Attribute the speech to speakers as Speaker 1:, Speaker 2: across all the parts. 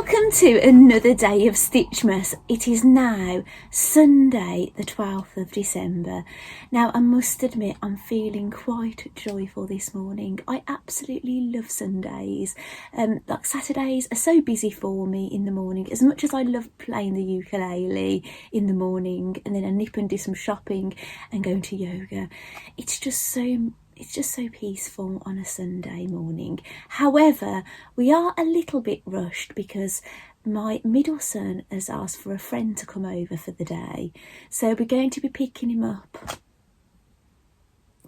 Speaker 1: Welcome to another day of Stitchmas. It is now Sunday the 12th of December. Now I must admit I'm feeling quite joyful this morning. I absolutely love Sundays. Like Saturdays are so busy for me in the morning. As much as I love playing the ukulele in the morning and then I nip and do some shopping and going to yoga, it's just so peaceful on a Sunday morning. However, we are a little bit rushed because my middle son has asked for a friend to come over for the day. So we're going to be picking him up.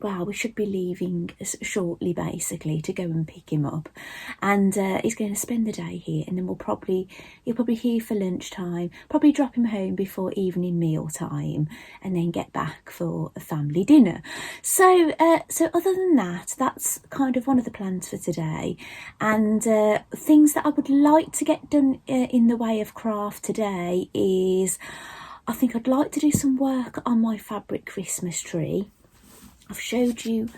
Speaker 1: Well, we should be leaving shortly, basically, to go and pick him up. And he's going to spend the day here, and then he'll probably here for lunchtime, probably drop him home before evening meal time, and then get back for a family dinner. So other than that, that's kind of one of the plans for today. And things that I would like to get done in the way of craft today is, I think I'd like to do some work on my fabric Christmas tree. I've showed you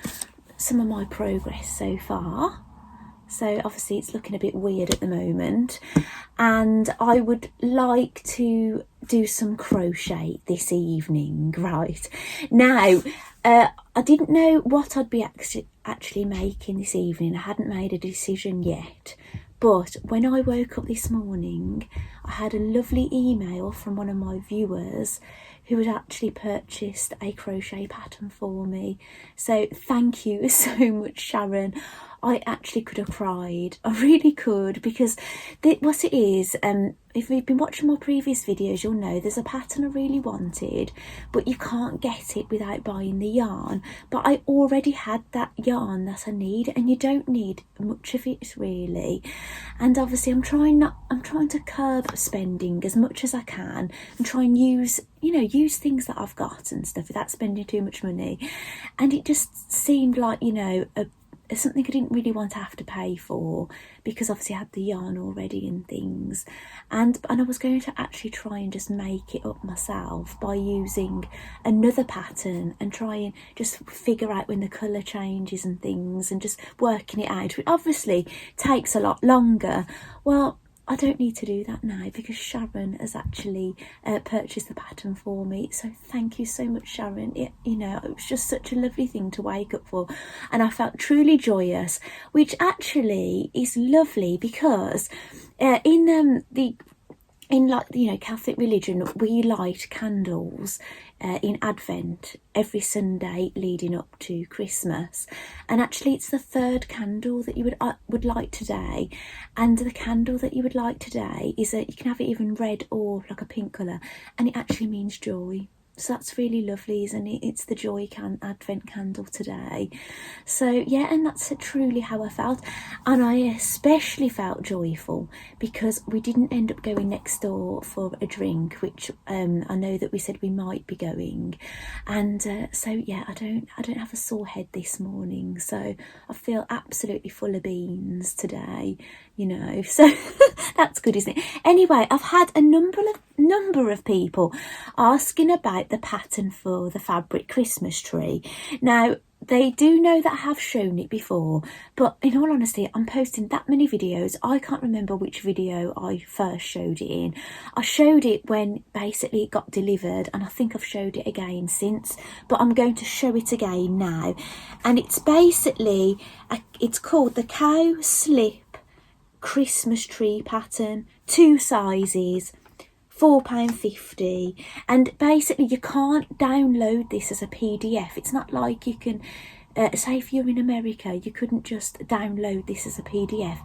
Speaker 1: some of my progress so far. So obviously it's looking a bit weird at the moment. And I would like to do some crochet this evening, right? Now, I didn't know what I'd be actually making this evening. I hadn't made a decision yet. But when I woke up this morning, I had a lovely email from one of my viewers who had actually purchased a crochet pattern for me. So thank you so much, Sharon. I actually could have cried. I really could, because what it is, if you've been watching my previous videos, you'll know there's a pattern I really wanted, but you can't get it without buying the yarn. But I already had that yarn that I need, and you don't need much of it really. And obviously I'm trying to curb spending as much as I can and try and use things that I've got and stuff without spending too much money. And it just seemed like, something I didn't really want to have to pay for, because obviously I had the yarn already and things, and I was going to actually try and just make it up myself by using another pattern and try and just figure out when the colour changes and things and just working it out, which obviously takes a lot longer. Well, I don't need to do that now because Sharon has actually purchased the pattern for me. So thank you so much, Sharon. It was just such a lovely thing to wake up for, and I felt truly joyous, which actually is lovely because in Catholic religion, we light candles in Advent every Sunday leading up to Christmas, and actually it's the third candle that you would light today. And the candle that you would light today is you can have it even red or like a pink colour, and it actually means joy. So that's really lovely, isn't it? It's the Joy Advent candle today. So yeah, and that's truly how I felt. And I especially felt joyful because we didn't end up going next door for a drink, which I know that we said we might be going. And so yeah, I don't have a sore head this morning. So I feel absolutely full of beans today, so that's good, isn't it? Anyway, I've had a number of people asking about the pattern for the fabric Christmas tree. Now, they do know that I have shown it before, but in all honesty, I'm posting that many videos, I can't remember which video I first showed it in. I showed it when basically it got delivered, and I think I've showed it again since, but I'm going to show it again now. And it's basically, it's called the Cow Slip Christmas tree pattern, 2 sizes, £4.50, and basically you can't download this as a PDF. It's not like you can say if you're in America, you couldn't just download this as a PDF.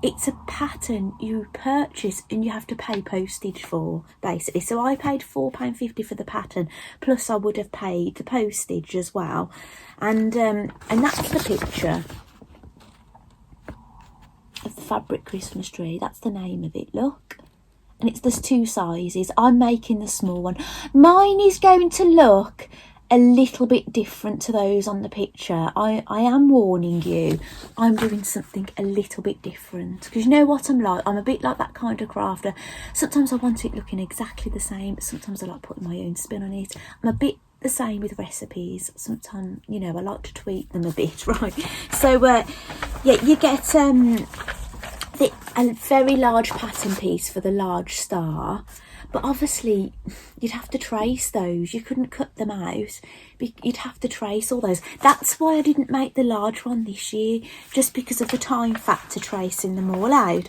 Speaker 1: It's a pattern you purchase and you have to pay postage for, basically. So I paid £4.50 for the pattern, plus I would have paid the postage as well. And that's the picture of the fabric Christmas tree. That's the name of it, look. And there's 2 sizes. I'm making the small one. Mine is going to look a little bit different to those on the picture. I am warning you, I'm doing something a little bit different, because you know what I'm like. I'm a bit like that kind of crafter. Sometimes I want it looking exactly the same, but sometimes I like putting my own spin on it. I'm a bit the same with recipes. Sometimes, I like to tweak them a bit, right? So yeah, you get a very large pattern piece for the large star, but obviously you'd have to trace those. You couldn't cut them out. You'd have to trace all those. That's why I didn't make the large one this year, just because of the time factor tracing them all out.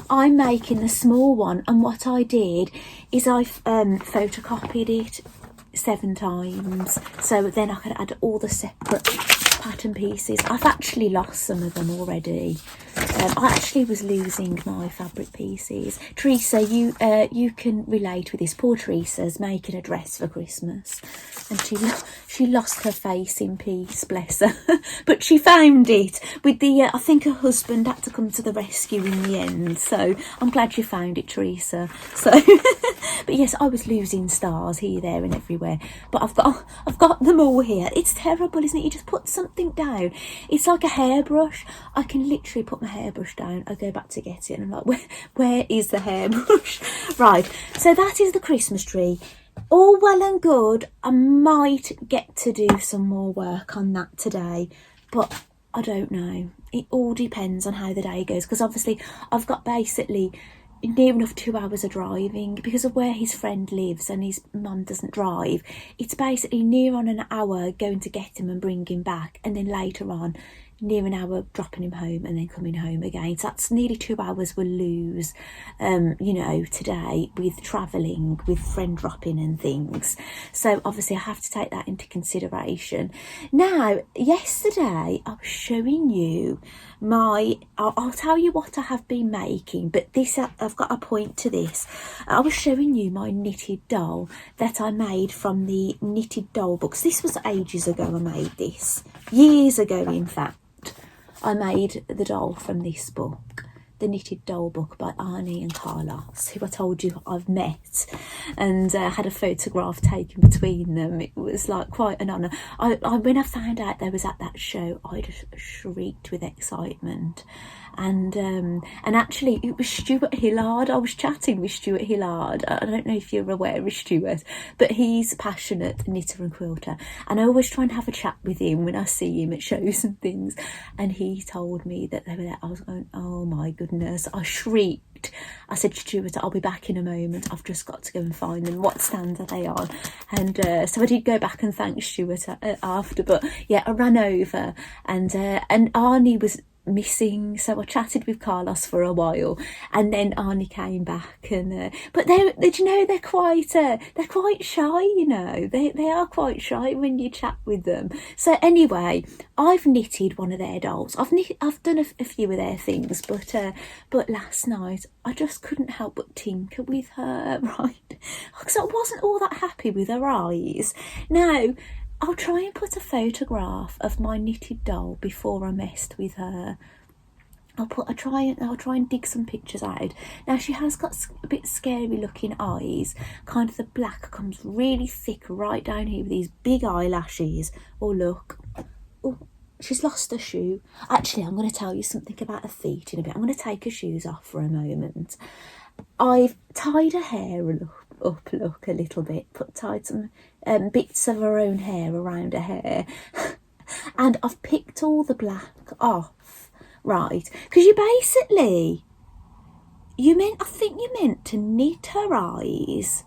Speaker 1: I'm making the small one, and what I did is I photocopied it 7 times, so then I could add all the separate pattern pieces. I've actually lost some of them already. I actually was losing my fabric pieces. Teresa, you can relate with this. Poor Teresa's making a dress for Christmas, and she lost her face in peace, bless her. But she found it with the I think her husband had to come to the rescue in the end, so I'm glad you found it, Teresa. So but yes, I was losing stars here, there and everywhere, but I've got them all here. It's terrible, isn't it? You just put something down, it's like a hairbrush. I can literally put my hairbrush down, I go back to get it, and I'm like, where is the hairbrush? Right, so that is the Christmas tree. All well and good. I might get to do some more work on that today, but I don't know. It all depends on how the day goes, because obviously I've got basically near enough 2 hours of driving because of where his friend lives, and his mum doesn't drive. It's basically near on an hour going to get him and bring him back, and then later on near an hour dropping him home and then coming home again. So that's nearly 2 hours we'll lose, you know, today with travelling, with friend dropping and things. So obviously I have to take that into consideration. Now, yesterday I was showing you I'll tell you what I have been making, but this, I've got a point to this. I was showing you my knitted doll that I made from the knitted doll books. This was ages ago. I made this years ago, in fact. I made the doll from this book, the knitted doll book by Arnie and Carlos, who I told you I've met, and had a photograph taken between them. It was like quite an honour. When I found out they was at that show, I just shrieked with excitement. And actually it was Stuart Hillard. I was chatting with Stuart Hillard. I don't know if you're aware of Stuart, but he's a passionate knitter and quilter, and I always try and have a chat with him when I see him at shows and things. And he told me that they were there. I was going, oh my goodness, I shrieked. I said to Stuart, I'll be back in a moment, I've just got to go and find them. What stand are they on? And so I did go back and thank Stuart after, but yeah, I ran over, and Arnie was missing, so I chatted with Carlos for a while, and then Arnie came back, and but you know, they're quite shy, you know, they are quite shy when you chat with them. So anyway, I've knitted one of their dolls. I've done a few of their things, but last night I just couldn't help but tinker with her, right, because I wasn't all that happy with her eyes. Now I'll try and put a photograph of my knitted doll before I messed with her. I'll try and dig some pictures out. Now she has got a bit scary looking eyes. Kind of the black comes really thick right down here with these big eyelashes. Oh look. Oh, she's lost her shoe. Actually, I'm going to tell you something about her feet in a bit. I'm going to take her shoes off for a moment. I've tied her hair up look, a little bit. Tied some bits of her own hair around her hair. And I've picked all the black off, right? Because I think you meant to knit her eyes.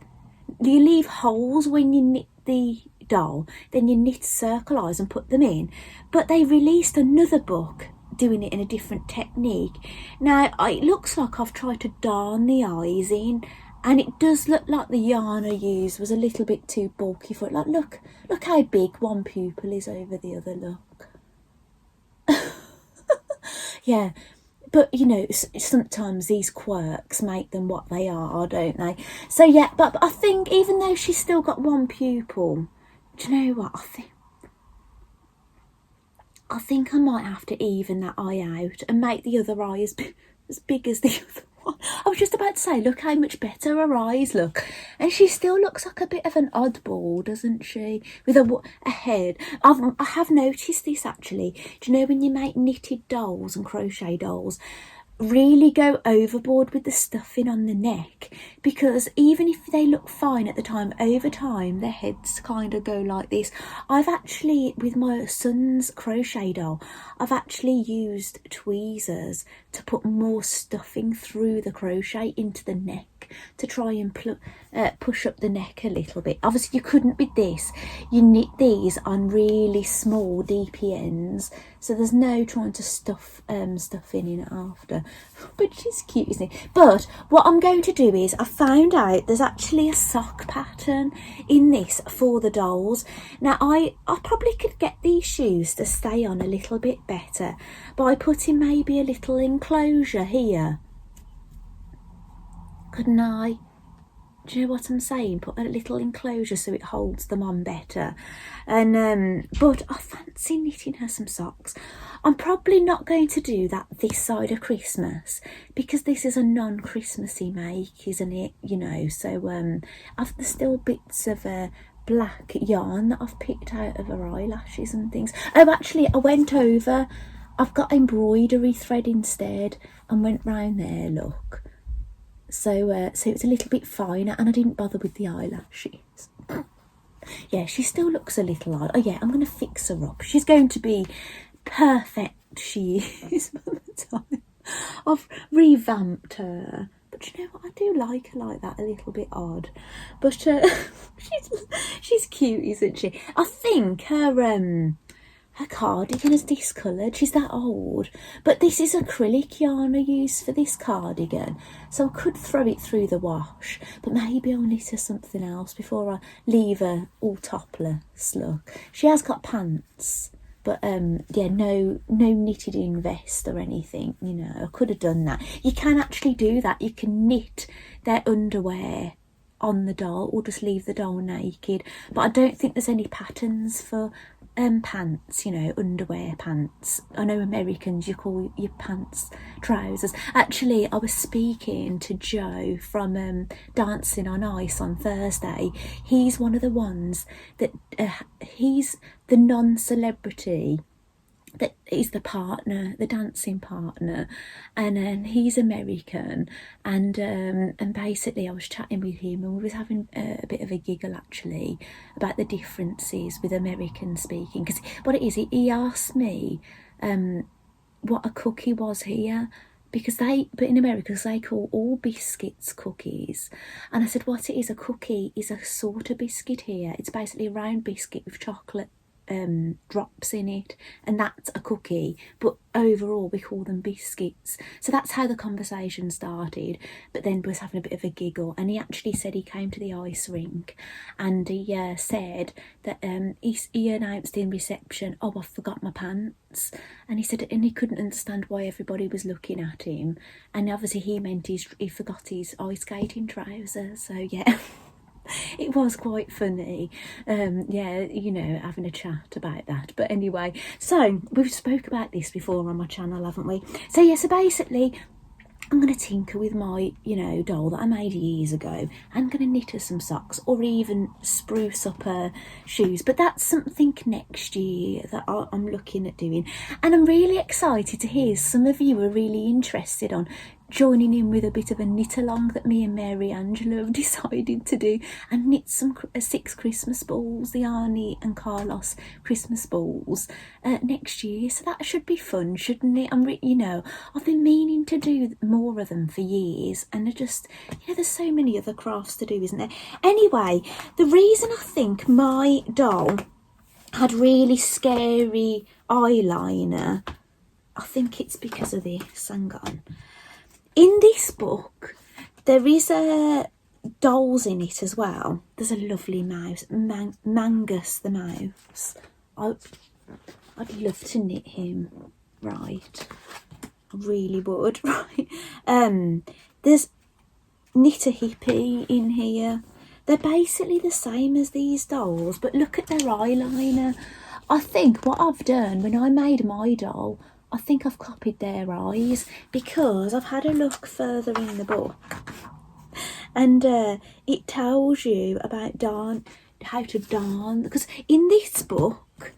Speaker 1: You leave holes when you knit the doll, then you knit circle eyes and put them in. But they released another book doing it in a different technique. Now it looks like I've tried to darn the eyes in, and it does look like the yarn I used was a little bit too bulky for it. Like, look how big one pupil is over the other, look. Yeah, but you know, sometimes these quirks make them what they are, don't they? So yeah, but I think even though she's still got one pupil, do you know what, I think I might have to even that eye out and make the other eye as big as the other one. I was just about to say, look how much better her eyes look. And she still looks like a bit of an oddball, doesn't she? With a head. I have noticed this actually. Do you know when you make knitted dolls and crochet dolls, really go overboard with the stuffing on the neck, because even if they look fine at the time, over time their heads kind of go like this. I've actually, with my son's crochet doll, I've actually used tweezers to put more stuffing through the crochet into the neck to try and push up the neck a little bit. Obviously you couldn't with this, you knit these on really small DP so there's no trying to stuff in it after. But she's cute, isn't it? But what I'm going to do is, I found out there's actually a sock pattern in this for the dolls. Now I probably could get these shoes to stay on a little bit better by putting maybe a little enclosure here, couldn't I? Do you know what I'm saying? Put a little enclosure so it holds them on better. And but I fancy knitting her some socks. I'm probably not going to do that this side of Christmas, because this is a non-Christmassy make, isn't it? You know, so there's still bits of black yarn that I've picked out of her eyelashes and things. Oh, actually, I went over. I've got embroidery thread instead and went round there, look. So it's a little bit finer, and I didn't bother with the eyelashes. Yeah, she still looks a little odd. Oh yeah, I'm going to fix her up. She's going to be perfect, she is, by the time I've revamped her. But you know what, I do like her like that, a little bit odd. But she's cute, isn't she? I think her cardigan is discoloured. She's that old. But this is acrylic yarn I use for this cardigan, so I could throw it through the wash, but maybe I'll knit her something else before I leave her all topless. Look, she has got pants, but yeah, no knitted in vest or anything, you know. I could have done that. You can actually do that. You can knit their underwear on the doll, or just leave the doll naked, but I don't think there's any patterns for pants, you know, underwear pants. I know Americans, you call your pants trousers. Actually, I was speaking to Joe from Dancing on Ice on Thursday. He's one of the ones that he's the non-celebrity that is the partner, the dancing partner, and he's American, and basically I was chatting with him, and we was having a bit of a giggle actually about the differences with American speaking, because what it is, he asked me what a cookie was here, but in America they call all biscuits cookies, and I said what it is, a cookie is a sort of biscuit here. It's basically a round biscuit with chocolate drops in it, and that's a cookie, but overall we call them biscuits. So that's how the conversation started, but then was having a bit of a giggle, and he actually said he came to the ice rink, and he said that he announced in reception, oh, I forgot my pants, and he said, and he couldn't understand why everybody was looking at him, and obviously he meant he forgot his ice skating trousers. So yeah. It was quite funny, yeah, you know, having a chat about that. But anyway, so we've spoke about this before on my channel, haven't we? So yeah, so basically I'm going to tinker with my, you know, doll that I made years ago. I'm going to knit her some socks, or even spruce up her shoes. But that's something next year that I'm looking at doing. And I'm really excited to hear some of you are really interested on joining in with a bit of a knit along that me and Mary Angela have decided to do, and knit some 6 Christmas balls, the Arnie and Carlos Christmas balls next year. So that should be fun, shouldn't it? You know, I've been meaning to do more of them for years, and I just, you know, there's so many other crafts to do, isn't there? Anyway, the reason I think my doll had really scary eyeliner, I think it's because of this. Hang on. In this book, there is dolls in it as well. There's a lovely mouse, Mangus the mouse. I'd love to knit him, right? I really would, right? There's Knit a Hippie in here. They're basically the same as these dolls, but look at their eyeliner. I think what I've done when I made my doll, I think I've copied their eyes, because I've had a look further in the book, and it tells you about how to darn, because in this book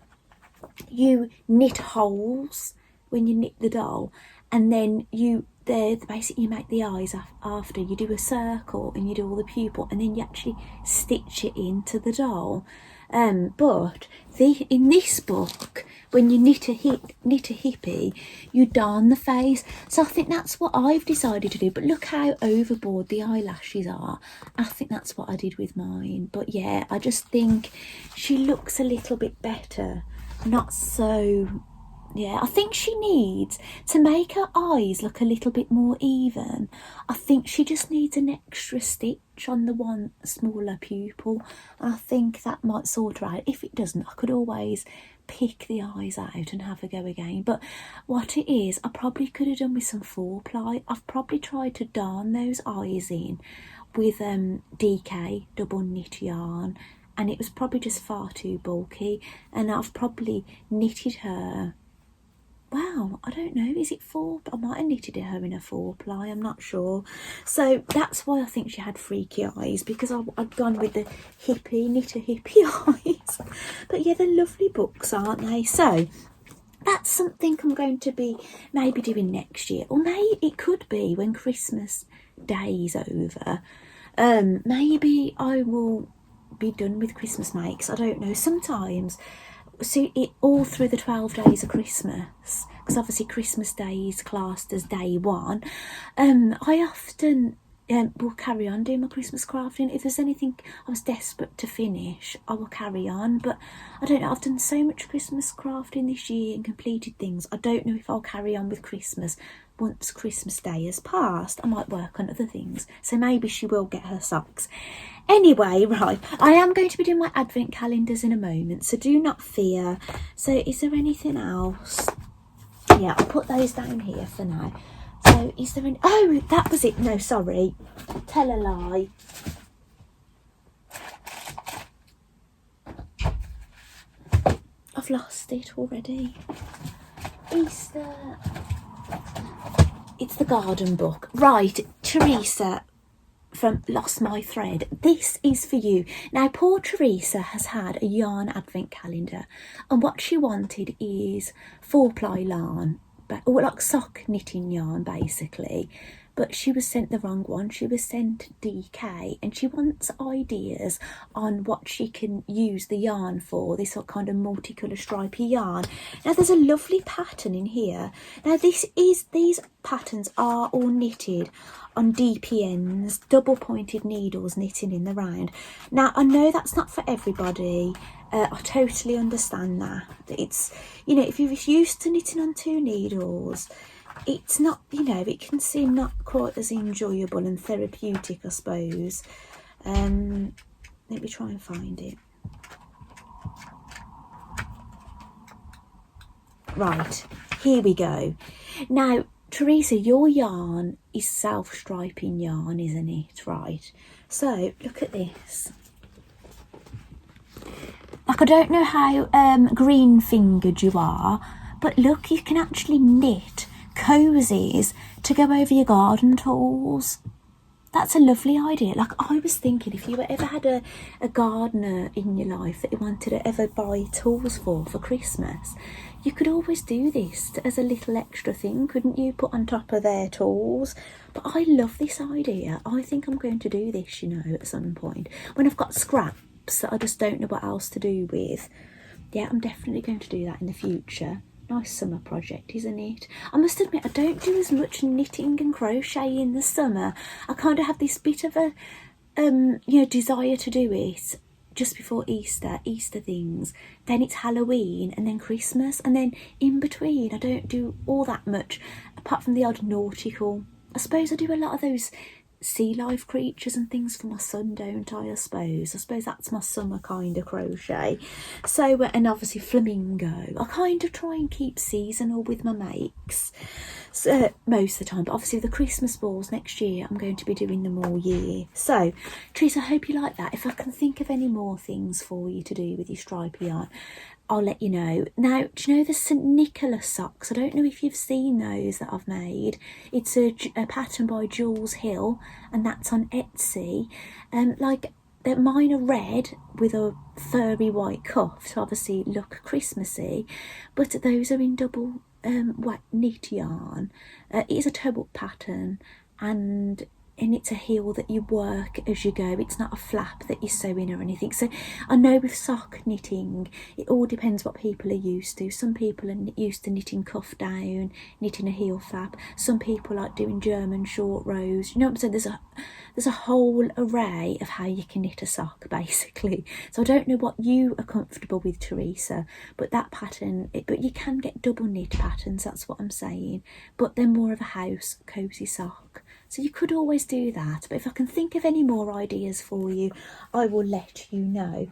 Speaker 1: you knit holes when you knit the doll, and then you basically you make the eyes after you do a circle and you do all the pupil, and then you actually stitch it into the doll. But in this book, when you knit a hippie, you darn the face. So I think that's what I've decided to do. But look how overboard the eyelashes are. I think that's what I did with mine. But yeah, I just think she looks a little bit better. Not so... Yeah, I think she needs to make her eyes look a little bit more even. I think she just needs an extra stitch on the one smaller pupil. And I think that might sort her out. If it doesn't, I could always pick the eyes out and have a go again. But what it is, I probably could have done with some 4-ply. I've probably tried to darn those eyes in with DK, double knit yarn. And it was probably just far too bulky. And I've probably knitted her... Wow, I don't know, is it 4? I might have knitted her in a 4-ply, I'm not sure. So that's why I think she had freaky eyes, because I'd gone with the knit a hippie eyes. But yeah, they're lovely books, aren't they? So that's something I'm going to be maybe doing next year. Or maybe it could be when Christmas Day is over. Maybe I will be done with Christmas makes. I don't know, sometimes... So it all through the 12 days of Christmas, because obviously Christmas Day is classed as day one. I often will carry on doing my Christmas crafting. If there's anything I was desperate to finish, I will carry on. But I don't know, I've done so much Christmas crafting this year and completed things. I don't know if I'll carry on with Christmas once Christmas Day has passed. I might work on other things, so maybe she will get her socks. Anyway, right, I am going to be doing my advent calendars in a moment, so do not fear. So is there anything else? Yeah, I'll put those down here for now. So is there any... Oh, that was it. No, sorry. Tell a lie. I've lost it already. Easter. It's the garden book. Right, Teresa from Lost My Thread. This is for you. Now, poor Teresa has had a yarn advent calendar, and what she wanted is 4-ply yarn, or like sock knitting yarn basically, but she was sent the wrong one. She was sent DK, and she wants ideas on what she can use the yarn for, this kind of multicolour stripy yarn. Now there's a lovely pattern in here. Now these patterns are all knitted on DPNs, double pointed needles, knitting in the round. Now I know that's not for everybody. I totally understand that. It's, you know, if you're used to knitting on 2 needles, it's not, you know, it can seem not quite as enjoyable and therapeutic, I suppose. Let me try and find it. Right, here we go. Now, Teresa, your yarn is self-striping yarn, isn't it? Right. So, look at this. Like, I don't know how green-fingered you are, but look, you can actually knit cozies to go over your garden tools. That's a lovely idea. Like, I was thinking, if you ever had a gardener in your life that you wanted to ever buy tools for Christmas, you could always do this as a little extra thing, couldn't you, put on top of their tools? But I love this idea. I think I'm going to do this, you know, at some point when I've got scraps that I just don't know what else to do with. Yeah, I'm definitely going to do that in the future. Nice summer project, isn't it? I must admit, I don't do as much knitting and crochet in the summer. I kind of have this bit of a you know, desire to do it just before Easter things, then it's Halloween, and then Christmas, and then in between I don't do all that much apart from the odd nautical. I suppose I do a lot of those sea life creatures and things for my son, don't I? I suppose that's my summer kind of crochet. So and obviously flamingo. I kind of try and keep seasonal with my makes, so most of the time, but obviously the Christmas balls next year I'm going to be doing them all year. So Teresa, I hope you like that. If I can think of any more things for you to do with your stripy yarn, I'll let you know. Now, do you know the St Nicholas socks? I don't know if you've seen those that I've made. It's a pattern by Jules Hill, and that's on Etsy. Like, mine are red with a furry white cuff to obviously look Christmassy, but those are in double knit yarn. It is a toe-up pattern, and it's a heel that you work as you go. It's not a flap that you're sewing or anything. So I know with sock knitting, it all depends what people are used to. Some people are used to knitting cuff down, knitting a heel flap. Some people like doing German short rows. You know what I'm saying? There's a whole array of how you can knit a sock, basically. So I don't know what you are comfortable with, Teresa, but that pattern, but you can get double knit patterns, that's what I'm saying. But they're more of a house cosy sock. So you could always do that. But if I can think of any more ideas for you, I will let you know.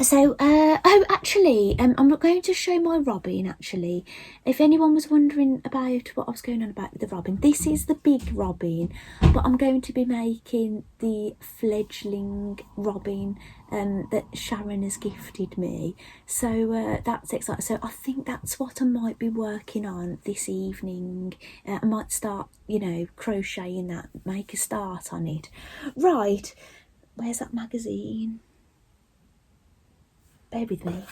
Speaker 1: So, actually, I'm not going to show my robin, actually. If anyone was wondering about what I was going on about with the robin, this is the big robin, but I'm going to be making the fledgling robin that Sharon has gifted me. So that's exciting. So I think that's what I might be working on this evening. I might start, crocheting that, make a start on it. Right, where's that magazine? Bear with me.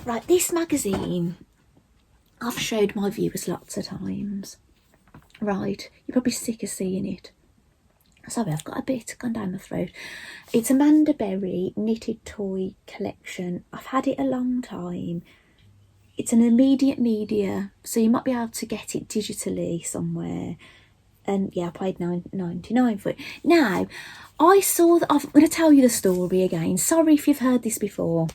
Speaker 1: Right, this magazine I've showed my viewers lots of times. Right, you're probably sick of seeing it. Sorry, I've got a bit gone down my throat. It's Amanda Berry Knitted Toy Collection. I've had it a long time. It's an immediate media, so you might be able to get it digitally somewhere. And yeah, I paid $9.99 for it. Now, I saw that. I'm going to tell you the story again. Sorry if you've heard this before.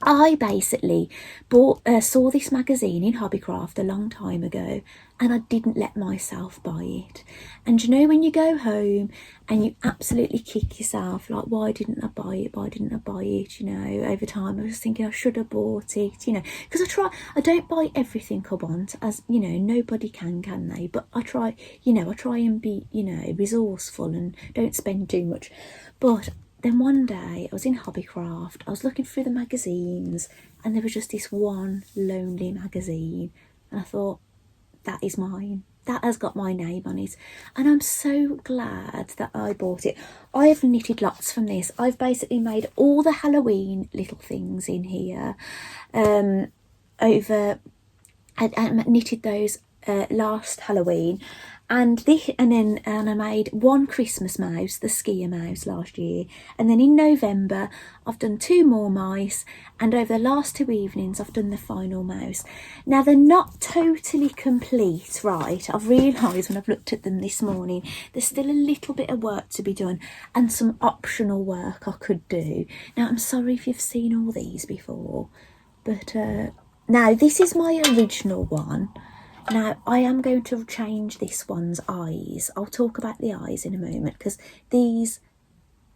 Speaker 1: I basically saw this magazine in Hobbycraft a long time ago, and I didn't let myself buy it. And you know when you go home and you absolutely kick yourself, like, why didn't I buy it? Why didn't I buy it? Over time I was thinking I should have bought it, because I don't buy everything I want, as nobody can they? But I try, I try and be, resourceful and don't spend too much. But then one day I was in Hobbycraft, I was looking through the magazines, and there was just this one lonely magazine, and I thought, that is mine. That has got my name on it, and I'm so glad that I bought it. I have knitted lots from this. I've basically made all the Halloween little things in here. I knitted those last Halloween, and I made one Christmas mouse, the skier mouse, last year, and then in November I've done 2 more mice, and over the last 2 evenings I've done the final mouse. Now they're not totally complete, right? I've realised when I've looked at them this morning, there's still a little bit of work to be done and some optional work I could do. Now I'm sorry if you've seen all these before, but now this is my original one. Now, I am going to change this one's eyes. I'll talk about the eyes in a moment, because these,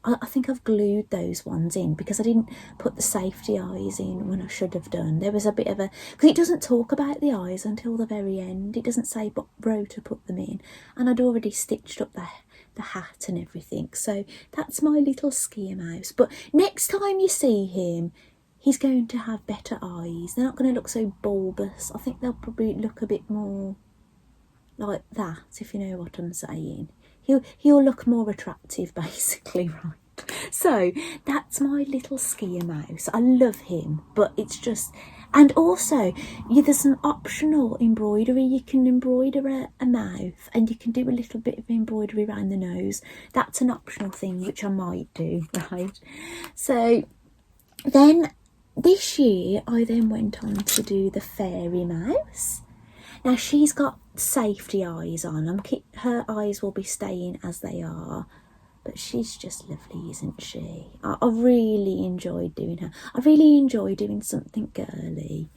Speaker 1: I think I've glued those ones in because I didn't put the safety eyes in when I should have done. There was a bit of a, because it doesn't talk about the eyes until the very end. It doesn't say what row to put them in. And I'd already stitched up the hat and everything. So that's my little skier mouse. But next time you see him, he's going to have better eyes. They're not going to look so bulbous. I think they'll probably look a bit more like that, if you know what I'm saying. He'll look more attractive, basically, right? So that's my little skier mouse. I love him, but it's just... And also, there's some optional embroidery. You can embroider a mouth, and you can do a little bit of embroidery around the nose. That's an optional thing, which I might do, right? So then... this year, I then went on to do the fairy mouse. Now, she's got safety eyes on. Her eyes will be staying as they are. But she's just lovely, isn't she? I really enjoyed doing her. I really enjoy doing something girly.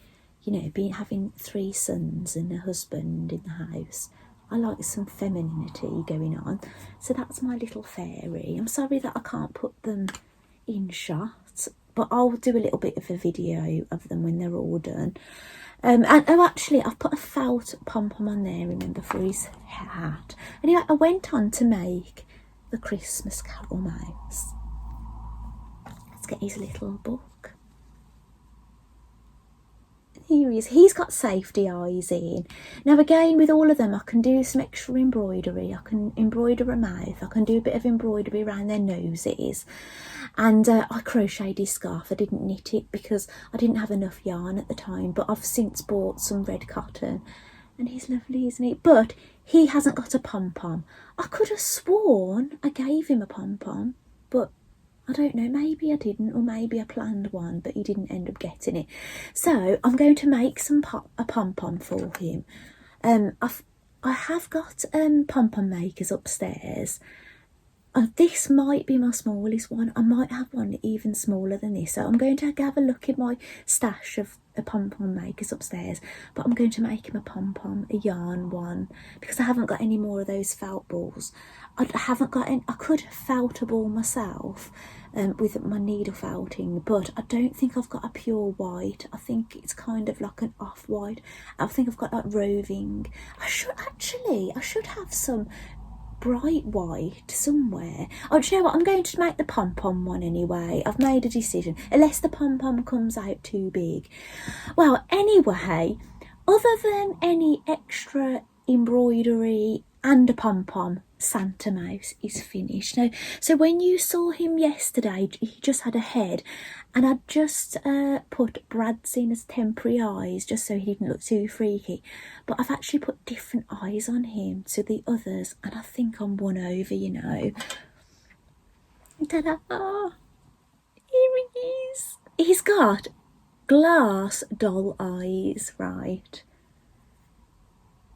Speaker 1: Having 3 sons and a husband in the house. I like some femininity going on. So that's my little fairy. I'm sorry that I can't put them in shot, but I'll do a little bit of a video of them when they're all done. And actually, I've put a felt pom-pom on there, remember, for his hat. Anyway, I went on to make the Christmas Carol mouse. Let's get his little book. Here he is. He's got safety eyes in. Now again, with all of them, I can do some extra embroidery. I can embroider a mouth. I can do a bit of embroidery around their noses. And I crocheted his scarf. I didn't knit it because I didn't have enough yarn at the time. But I've since bought some red cotton. And he's lovely, isn't he? But he hasn't got a pom-pom. I could have sworn I gave him a pom-pom. But I don't know, maybe I didn't, or maybe I planned one, but he didn't end up getting it. So I'm going to make a pom-pom for him. I have got pom-pom makers upstairs. This might be my smallest one. I might have one even smaller than this. So I'm going to have a look at my stash of the pom-pom makers upstairs. But I'm going to make him a pom-pom, a yarn one, because I haven't got any more of those felt balls. I haven't got any. I could felt a ball myself with my needle felting, but I don't think I've got a pure white. I think it's kind of like an off-white. I think I've got like roving. I should have some bright white somewhere. Oh, do you know what? I'm going to make the pom-pom one anyway. I've made a decision, unless the pom-pom comes out too big. Well, anyway, other than any extra embroidery and a pom-pom, Santa Mouse is finished. Now, so when you saw him yesterday, he just had a head, and I'd just put Brad's in as temporary eyes just so he didn't look too freaky. But I've actually put different eyes on him to the others, and I think I'm won over, you know. Ta-da! Here he is. He's got glass doll eyes, right?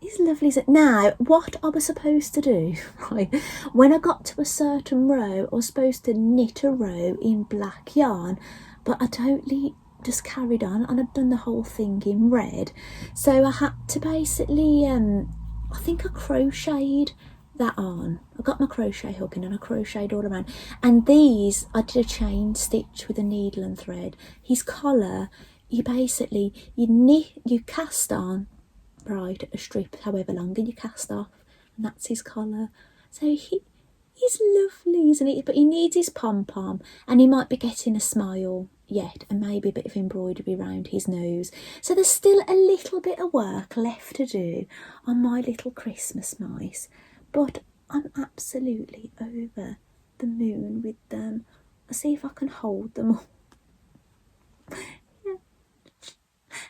Speaker 1: He's lovely. Now, what I was supposed to do, right, when I got to a certain row, I was supposed to knit a row in black yarn, but I totally just carried on, and I'd done the whole thing in red. So I had to basically, I think I crocheted that on. I got my crochet hook in and I crocheted all around. And these, I did a chain stitch with a needle and thread. His collar, you knit, you cast on, right, a strip however long, and you cast off, and that's his collar. So he's lovely, isn't he? But he needs his pom-pom, and he might be getting a smile yet, and maybe a bit of embroidery around his nose. So there's still a little bit of work left to do on my little Christmas mice, but I'm absolutely over the moon with them. I'll see if I can hold them all.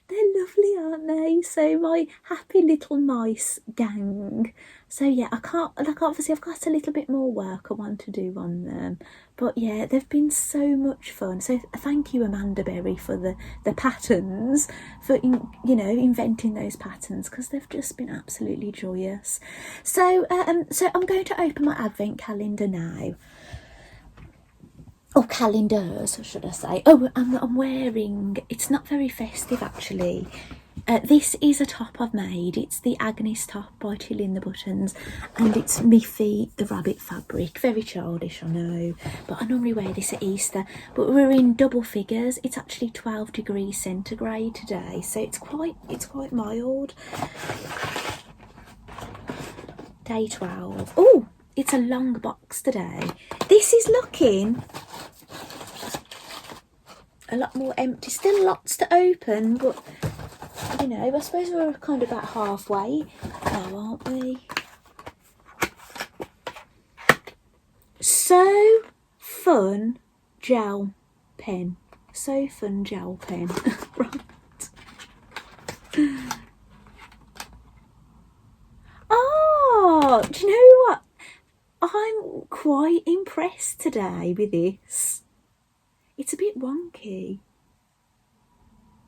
Speaker 1: They're lovely, aren't they? So my happy little mice gang. So yeah, I can't, like, obviously I've got a little bit more work I want to do on them. But yeah, they've been so much fun. So thank you, Amanda Berry, for the patterns, for, inventing those patterns, because they've just been absolutely joyous. So I'm going to open my advent calendar now. Or calendars, should I say. Oh, I'm wearing, it's not very festive actually. This is a top I've made. It's the Agnes top by Till in the Buttons, and it's Miffy, the rabbit fabric. Very childish, I know, but I normally wear this at Easter. But we're in double figures. It's actually 12 degrees centigrade today, so it's quite mild. Day 12. Oh, it's a long box today. This is looking a lot more empty. Still lots to open, but I suppose we're kind of about halfway now, aren't we? So fun gel pen. So fun gel pen. Right. Oh, do you know what? I'm quite impressed today with this. It's a bit wonky.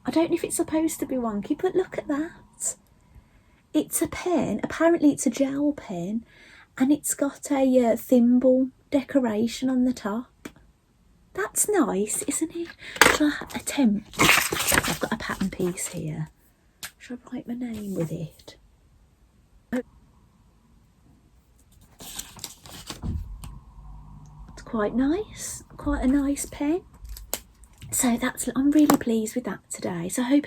Speaker 1: I don't know if it's supposed to be wonky, but look at that. It's a pen. Apparently it's a gel pen, and it's got a thimble decoration on the top. That's nice, isn't it? Shall I attempt? I've got a pattern piece here. Shall I write my name with it? It's quite nice. Quite a nice pen. So I'm really pleased with that today. So I hope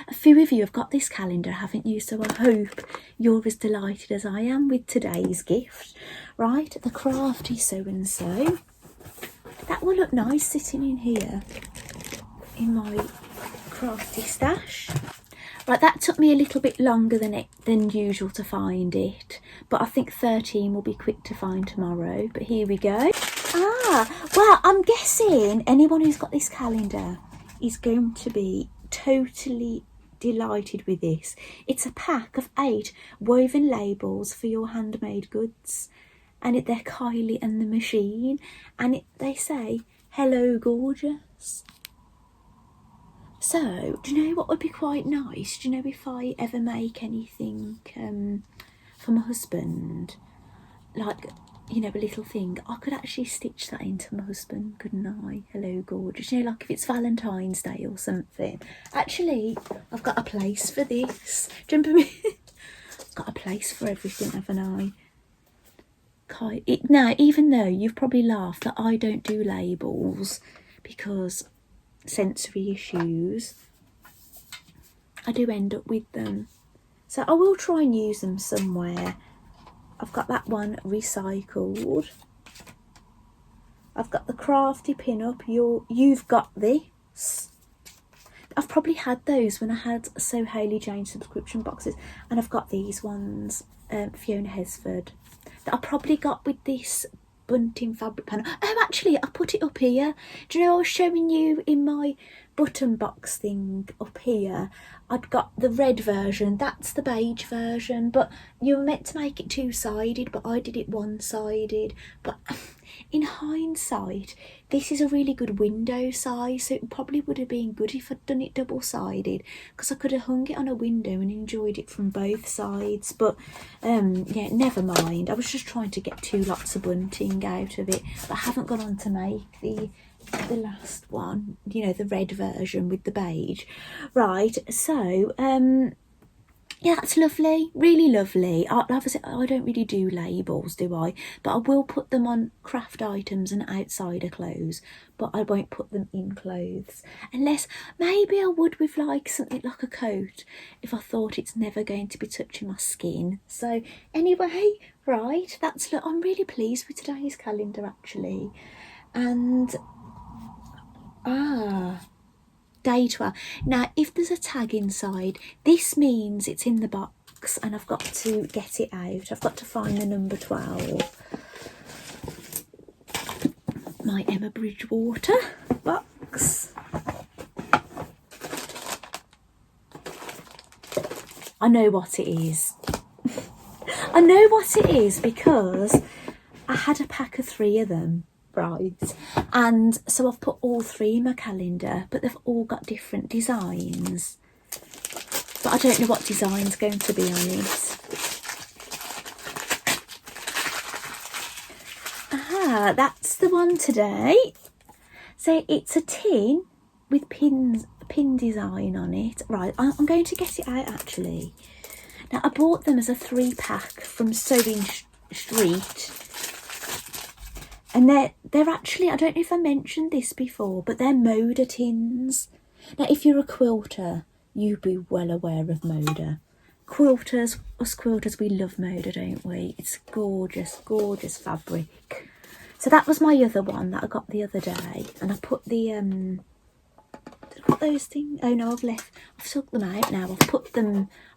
Speaker 1: a few of you have got this calendar, haven't you? So I hope you're as delighted as I am with today's gift. Right, the crafty so-and-so. That will look nice sitting in here in my crafty stash. Right, that took me a little bit longer than usual to find it, but I think 13 will be quick to find tomorrow. But here we go. Well, I'm guessing anyone who's got this calendar is going to be totally delighted with this. It's a pack of 8 woven labels for your handmade goods, and they're Kylie and the Machine, and they say, "Hello, gorgeous." So, do you know what would be quite nice? Do you know, if I ever make anything for my husband, like, you know, a little thing, I could actually stitch that into my husband, couldn't I? Hello, gorgeous. You know, like if it's Valentine's Day or something. Actually, I've got a place for this. Do you remember me? I've got a place for everything, haven't I? Now, even though you've probably laughed that I don't do labels because sensory issues, I do end up with them. So I will try and use them somewhere. I've got that one recycled. I've got the crafty pin-up. You've got this. I've probably had those when I had So Hayley Jane subscription boxes. And I've got these ones, Fiona Hesford, that I probably got with this bunting fabric panel. Oh, actually, I put it up here. Do you know, I was showing you in my button box thing up here, I'd got the red version, that's the beige version, but you were meant to make it two-sided, but I did it one-sided. But in hindsight, this is a really good window size, so it probably would have been good if I'd done it double-sided, because I could have hung it on a window and enjoyed it from both sides. But yeah, never mind. I was just trying to get 2 lots of bunting out of it, but I haven't gone on to make the last one, you know, the red version with the beige. Right, so yeah, that's lovely, really lovely. Obviously, I don't really do labels, do I? But I will put them on craft items and outsider clothes, but I won't put them in clothes, unless maybe I would with like something like a coat, if I thought it's never going to be touching my skin. So anyway, right, I'm really pleased with today's calendar, actually. And day 12. Now, if there's a tag inside, this means it's in the box and I've got to get it out. I've got to find the number 12. My Emma Bridgewater box. I know what it is. I know what it is because I had a pack of 3 of them. Right, and so I've put all 3 in my calendar, but they've all got different designs, but I don't know what design's going to be on it. That's the one today. So it's a tin with pin design on it. Right, I'm going to get it out actually. Now, I bought them as a 3-pack from Sewing Street. And they're actually, I don't know if I mentioned this before, but they're Moda tins. Now, if you're a quilter, you'd be well aware of Moda. Us quilters, we love Moda, don't we? It's gorgeous, gorgeous fabric. So that was my other one that I got the other day. And I put the, did I put those things? Oh no, I've took them out now.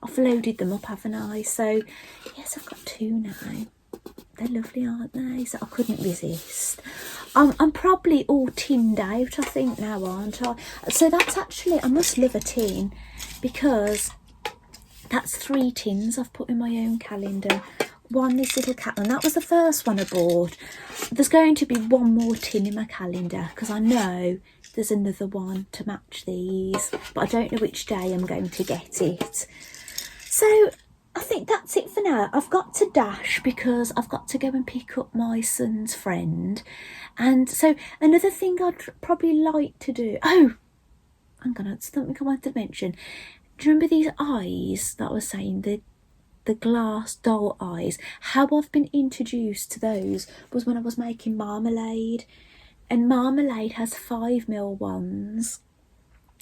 Speaker 1: I've loaded them up, haven't I? So, yes, I've got 2 now. They're lovely, aren't they? So I couldn't resist. I'm probably all tinned out, I think, now, aren't I? So that's actually, I must love a tin, because that's 3 tins I've put in my own calendar. One, this little cat one. That was the first one I bought. There's going to be 1 more tin in my calendar, because I know there's another one to match these, but I don't know which day I'm going to get it. So I think that's it for now. I've got to dash because I've got to go and pick up my son's friend. And so another thing I'd probably like to do... Oh, hang on, it's something I wanted to mention. Do you remember these eyes that I was saying, the glass doll eyes? How I've been introduced to those was when I was making marmalade. And marmalade has 5mm ones.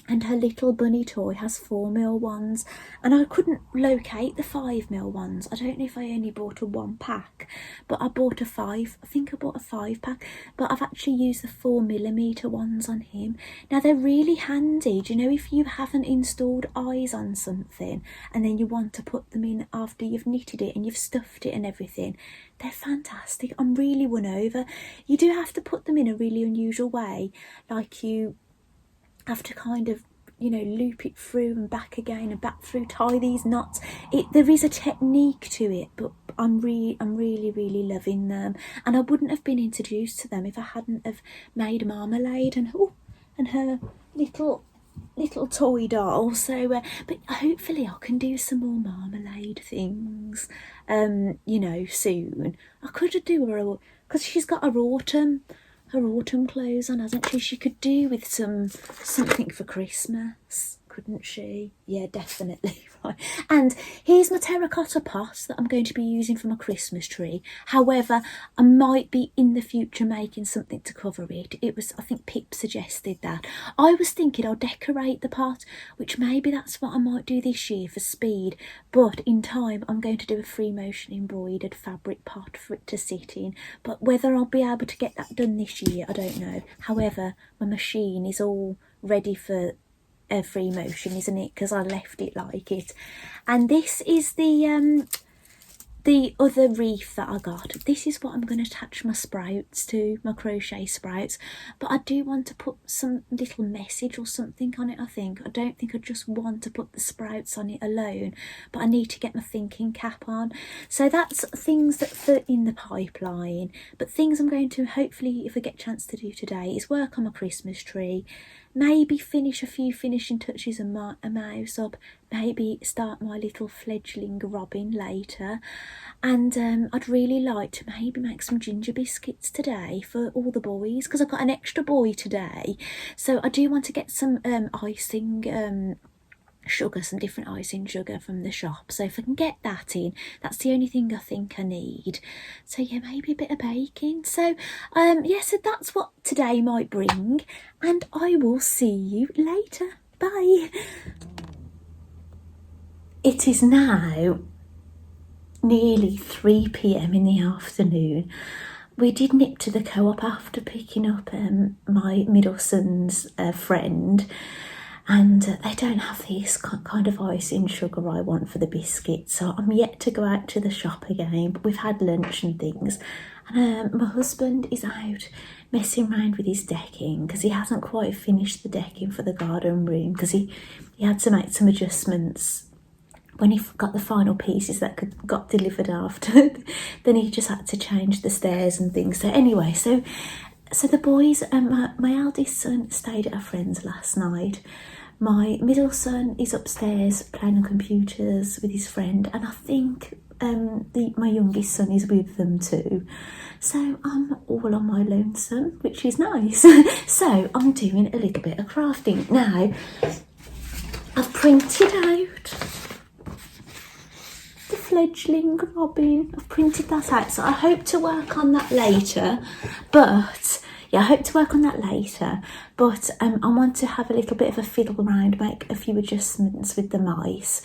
Speaker 1: and her little bunny toy has 4mm ones, and I couldn't locate the 5mm ones. I don't know if I only bought a 1 pack, but I bought a 5. I think I bought a 5 pack, but I've actually used the 4mm ones on him. Now they're really handy. Do you know, if you haven't installed eyes on something and then you want to put them in after you've knitted it and you've stuffed it and everything, they're fantastic. I'm really won over. You do have to put them in a really unusual way, like you have to kind of, you know, loop it through and back again and back through, tie these knots. There is a technique to it, but I'm really loving them, and I wouldn't have been introduced to them if I hadn't have made Marmalade and her little toy doll. So but hopefully I can do some more Marmalade things you know, soon. I could do her, because she's got her autumn clothes on, hasn't she? She could do with something for Christmas, couldn't she? Yeah, definitely. Right. And here's my terracotta pot that I'm going to be using for my Christmas tree. However, I might be in the future making something to cover it. It was, I think Pip suggested that. I was thinking I'll decorate the pot, which maybe that's what I might do this year for speed. But in time, I'm going to do a free motion embroidered fabric pot for it to sit in. But whether I'll be able to get that done this year, I don't know. However, my machine is all ready for free motion, isn't it? Because I left it like it. And this is the other wreath that I got. This is what I'm going to attach my sprouts to, my crochet sprouts. But I do want to put some little message or something on it, I think. I don't think I just want to put the sprouts on it alone, but I need to get my thinking cap on. So that's things that are in the pipeline. But things I'm going to, hopefully, if I get a chance to do today, is work on my Christmas tree. Maybe finish a few finishing touches and a mouse up. Maybe start my little fledgling robin later. And I'd really like to maybe make some ginger biscuits today for all the boys, because I've got an extra boy today. So I do want to get some icing sugar, some different icing sugar from the shop. So if I can get that in, that's the only thing I think I need. So yeah, maybe a bit of baking. So yeah, so that's what today might bring, and I will see you later. Bye. It is now nearly 3 p.m. in the afternoon. We did nip to the co-op after picking up my middle son's friend, and they don't have this kind of icing sugar I want for the biscuits, so I'm yet to go out to the shop again. But we've had lunch and things, and my husband is out messing around with his decking, because he hasn't quite finished the decking for the garden room, because he had to make some adjustments when he got the final pieces that got delivered after. Then he just had to change the stairs and things. So anyway, so the boys, my eldest son stayed at a friend's last night. My middle son is upstairs playing on computers with his friend, and I think my youngest son is with them too. So I'm all on my lonesome, which is nice. So I'm doing a little bit of crafting. Now, I've printed out the fledgling robin. I've printed that out, so I hope to work on that later. But yeah, I hope to work on that later. But I want to have a little bit of a fiddle around, make a few adjustments with the mice.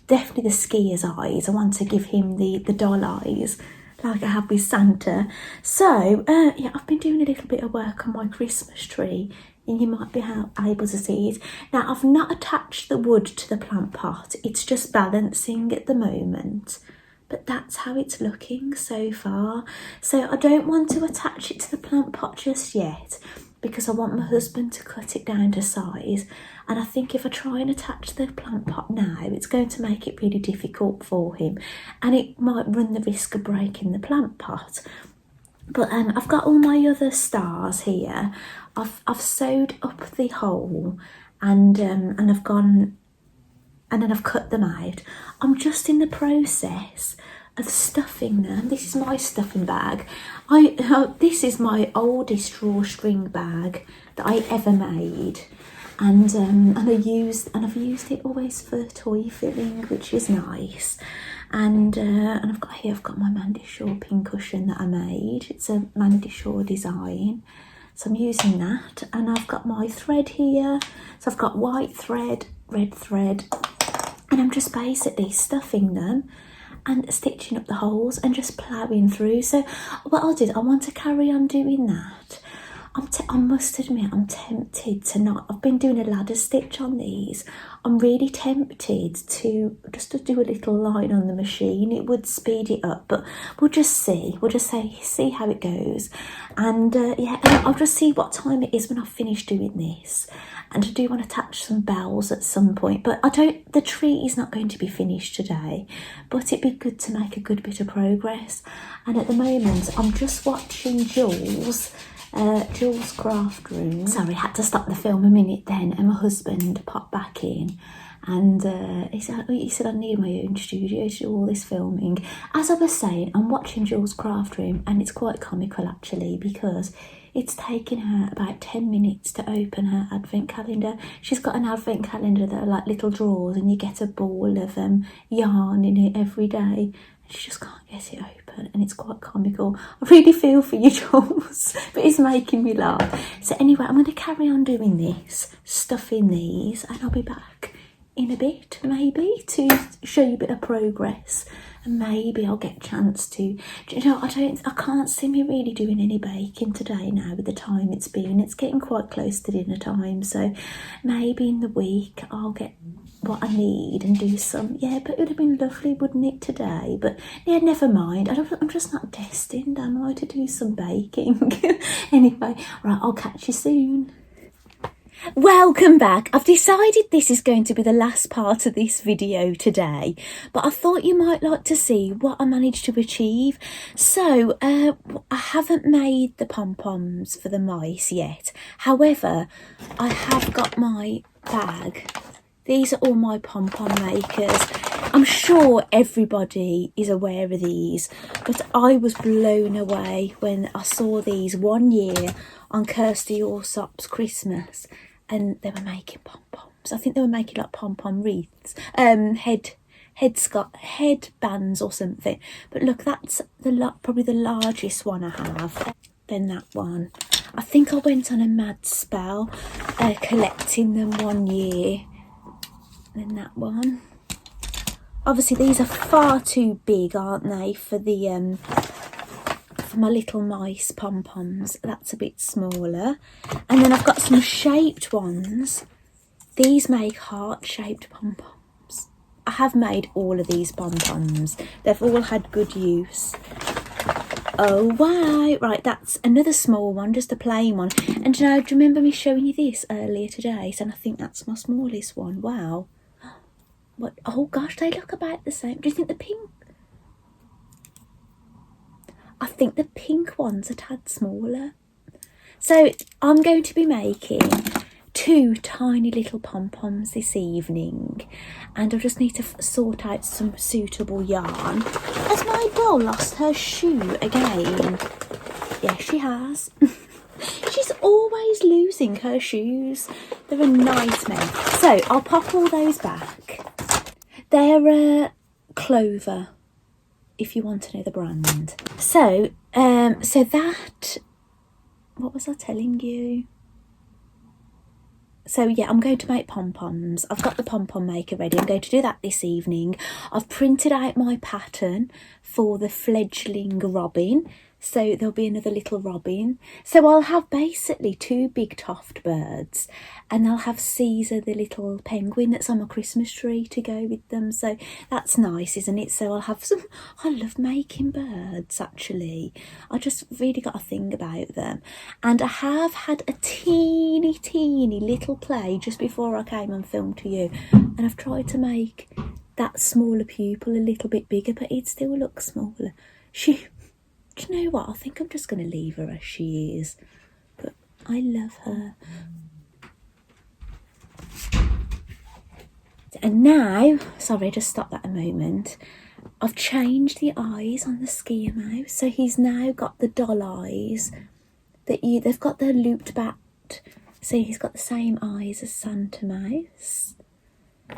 Speaker 1: Definitely the skier's eyes. I want to give him the doll eyes, like I have with Santa. So yeah, I've been doing a little bit of work on my Christmas tree, and you might be able to see it. Now, I've not attached the wood to the plant pot. It's just balancing at the moment. But that's how it's looking so far. So I don't want to attach it to the plant pot just yet, because I want my husband to cut it down to size. And I think if I try and attach the plant pot now, it's going to make it really difficult for him, and it might run the risk of breaking the plant pot. But I've got all my other stars here. I've sewed up the hole, and I've gone, and then I've cut them out. I'm just in the process of stuffing them. This is my stuffing bag. This is my oldest drawstring bag that I ever made, and I've used it always for toy filling, which is nice. And I've got my Mandy Shaw pincushion that I made. It's a Mandy Shaw design. So I'm using that, and I've got my thread here. So I've got white thread, red thread, and I'm just basically stuffing them and stitching up the holes and just ploughing through. So what I'll do, I want to carry on doing that. I must admit, I'm tempted to not. I've been doing a ladder stitch on these. I'm really tempted to just to do a little line on the machine. It would speed it up, but we'll just see. We'll just see how it goes, and yeah, I'll just see what time it is when I've finished doing this. And I do want to attach some bells at some point, but I don't. The tree is not going to be finished today, but it'd be good to make a good bit of progress. And at the moment, I'm just watching Jules' craft room. Sorry, I had to stop the film a minute then, and my husband popped back in, and he said I need my own studio to do all this filming. As I was saying, I'm watching Jules' craft room, and it's quite comical actually, because it's taken her about 10 minutes to open her advent calendar. She's got an advent calendar that are like little drawers, and you get a ball of yarn in it every day. She just can't get it open, and it's quite comical. I really feel for you, Jules, but it's making me laugh. So anyway, I'm going to carry on doing this, stuffing these, and I'll be back in a bit, maybe, to show you a bit of progress. And maybe I'll get a chance to, you know, I can't see me really doing any baking today now with the time it's been. It's getting quite close to dinner time, so maybe in the week I'll get what I need and do some. Yeah, but it would have been lovely, wouldn't it, today? But yeah, never mind. I'm just not destined, am I, to do some baking? Anyway, right, I'll catch you soon. Welcome back. I've decided this is going to be the last part of this video today, but I thought you might like to see what I managed to achieve. So I haven't made the pom-poms for the mice yet. However, I have got my bag. These are all my pom-pom makers. I'm sure everybody is aware of these, but I was blown away when I saw these one year on Kirsty Allsop's Christmas, and they were making pom-poms. I think they were making like pom-pom wreaths, headbands or something. But look, that's probably the largest one I have. Then that one. I think I went on a mad spell collecting them one year. Then that one. Obviously these are far too big, aren't they, for the for my little mice pom-poms. That's a bit smaller. And then I've got some shaped ones. These make heart-shaped pom-poms. I have made all of these pom-poms. They've all had good use. Oh wow, right, that's another small one, just a plain one. And you know, do you remember me showing you this earlier today? So I think that's my smallest one. Wow. What? Oh gosh, they look about the same. Do you think the pink? I think the pink one's a tad smaller. So I'm going to be making 2 tiny little pom-poms this evening, and I just need to sort out some suitable yarn. Has my doll lost her shoe again? Yes, she has. She's always losing her shoes. They're a nightmare. So I'll pop all those back. They're Clover, if you want to know the brand. So, so that, what was I telling you? So yeah, I'm going to make pom-poms. I've got the pom-pom maker ready. I'm going to do that this evening. I've printed out my pattern for the fledgling robin. So there'll be another little robin. So I'll have basically 2 big toft birds, and I'll have Caesar, the little penguin that's on my Christmas tree, to go with them. So that's nice, isn't it? So I'll have some. I love making birds, actually. I just really got a thing about them. And I have had a teeny little play just before I came and filmed to you, and I've tried to make that smaller pupil a little bit bigger, but it still looks smaller. Do you know what? I think I'm just going to leave her as she is. But I love her. And now, sorry, I just stopped that a moment. I've changed the eyes on the skier mouse. So he's now got the doll eyes. They've got the looped back. So he's got the same eyes as Santa Mouse.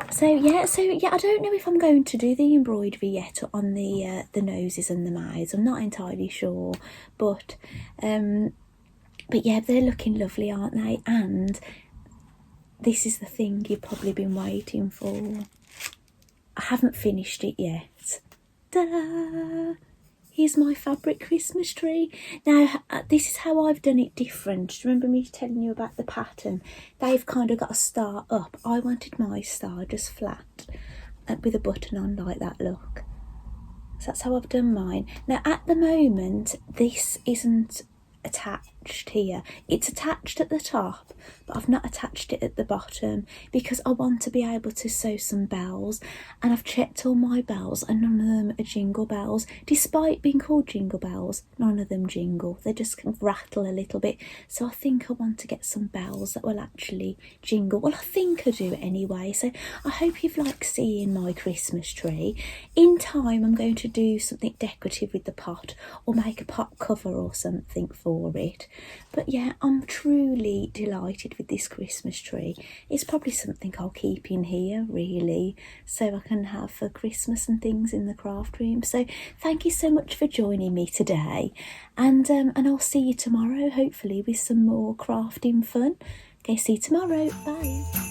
Speaker 1: So yeah, I don't know if I'm going to do the embroidery yet on the noses and the mouths. I'm not entirely sure, but But yeah, they're looking lovely, aren't they? And this is the thing you've probably been waiting for. I haven't finished it yet. Ta-da! Here's my fabric Christmas tree. Now, this is how I've done it different. Do you remember me telling you about the pattern? They've kind of got a star up. I wanted my star just flat with a button on like that, look. So that's how I've done mine. Now, at the moment, this isn't attached here. It's attached at the top, but I've not attached it at the bottom because I want to be able to sew some bells, and I've checked all my bells and none of them are jingle bells. Despite being called jingle bells, none of them jingle. They just kind of rattle a little bit. So I think I want to get some bells that will actually jingle. Well, I think I do anyway. So I hope you've liked seeing my Christmas tree. In time, I'm going to do something decorative with the pot, or make a pot cover or something for it. But yeah, I'm truly delighted with this Christmas tree. It's probably something I'll keep in here, really, so I can have for Christmas and things in the craft room. So thank you so much for joining me today, and I'll see you tomorrow, hopefully with some more crafting fun. Okay, see you tomorrow. Bye.